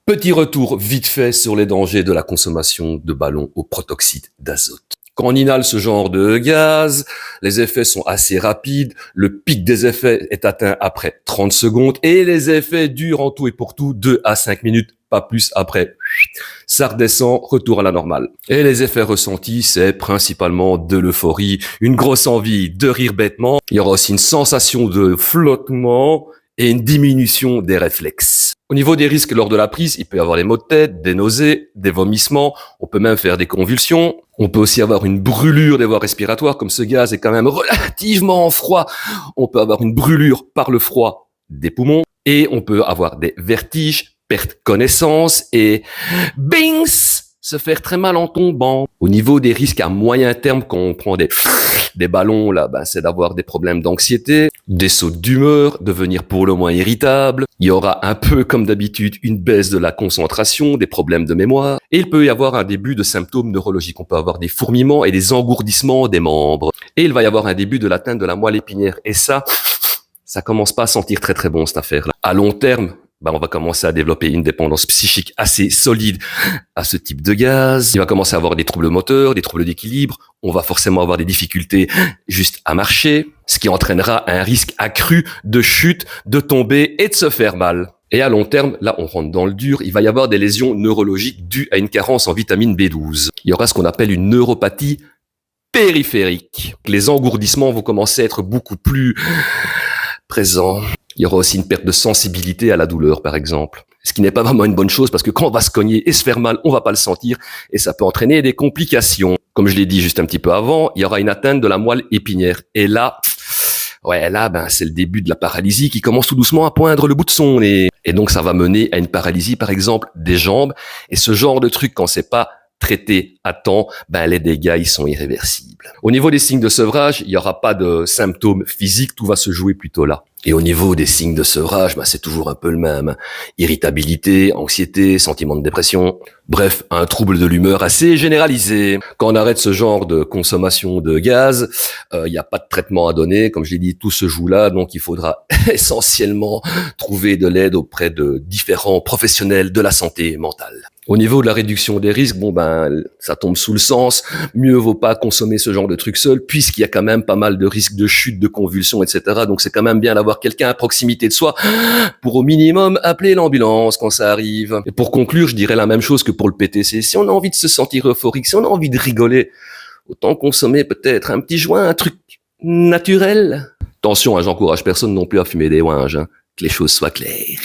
Petit retour vite fait sur les dangers de la consommation de ballons au protoxyde d'azote. Quand on inhale ce genre de gaz, les effets sont assez rapides, le pic des effets est atteint après 30 secondes et les effets durent en tout et pour tout 2 à 5 minutes, pas plus après. Ça redescend, retour à la normale. Et les effets ressentis, c'est principalement de l'euphorie, une grosse envie de rire bêtement. Il y aura aussi une sensation de flottement et une diminution des réflexes. Au niveau des risques lors de la prise, il peut y avoir des maux de tête, des nausées, des vomissements, on peut même faire des convulsions. On peut aussi avoir une brûlure des voies respiratoires, comme ce gaz est quand même relativement froid. On peut avoir une brûlure par le froid des poumons et on peut avoir des vertiges, perte connaissance et bings, se faire très mal en tombant. Au niveau des risques à moyen terme, quand on prend des ballons, là, c'est d'avoir des problèmes d'anxiété, des sautes d'humeur, devenir pour le moins irritable. Il y aura un peu, comme d'habitude, une baisse de la concentration, des problèmes de mémoire. Et il peut y avoir un début de symptômes neurologiques. On peut avoir des fourmillements et des engourdissements des membres. Et il va y avoir un début de l'atteinte de la moelle épinière. Et ça commence pas à sentir très très bon, cette affaire-là. À long terme, on va commencer à développer une dépendance psychique assez solide à ce type de gaz. Il va commencer à avoir des troubles moteurs, des troubles d'équilibre. On va forcément avoir des difficultés juste à marcher, ce qui entraînera un risque accru de chute, de tomber et de se faire mal. Et à long terme, là, on rentre dans le dur, il va y avoir des lésions neurologiques dues à une carence en vitamine B12. Il y aura ce qu'on appelle une neuropathie périphérique. Les engourdissements vont commencer à être beaucoup plus présents. Il y aura aussi une perte de sensibilité à la douleur, par exemple. Ce qui n'est pas vraiment une bonne chose parce que quand on va se cogner et se faire mal, on va pas le sentir et ça peut entraîner des complications. Comme je l'ai dit juste un petit peu avant, il y aura une atteinte de la moelle épinière. Et là, c'est le début de la paralysie qui commence tout doucement à poindre le bout de son nez. Et donc, ça va mener à une paralysie, par exemple, des jambes. Et ce genre de truc, quand c'est pas traité à temps, les dégâts, ils sont irréversibles. Au niveau des signes de sevrage, il n'y aura pas de symptômes physiques, tout va se jouer plutôt là. Et au niveau des signes de sevrage, c'est toujours un peu le même. Irritabilité, anxiété, sentiment de dépression. Bref, un trouble de l'humeur assez généralisé. Quand on arrête ce genre de consommation de gaz, il n'y a pas de traitement à donner. Comme je l'ai dit, tout se joue là, donc il faudra essentiellement trouver de l'aide auprès de différents professionnels de la santé mentale. Au niveau de la réduction des risques, ça tombe sous le sens. Mieux vaut pas consommer ce genre de truc seul, puisqu'il y a quand même pas mal de risques de chute, de convulsions, etc. Donc c'est quand même bien d'avoir quelqu'un à proximité de soi pour au minimum appeler l'ambulance quand ça arrive. Et pour conclure, je dirais la même chose que pour le PTC. Si on a envie de se sentir euphorique, si on a envie de rigoler, autant consommer peut-être un petit joint, un truc naturel. Attention, j'encourage personne non plus à fumer des ouinges, que les choses soient claires.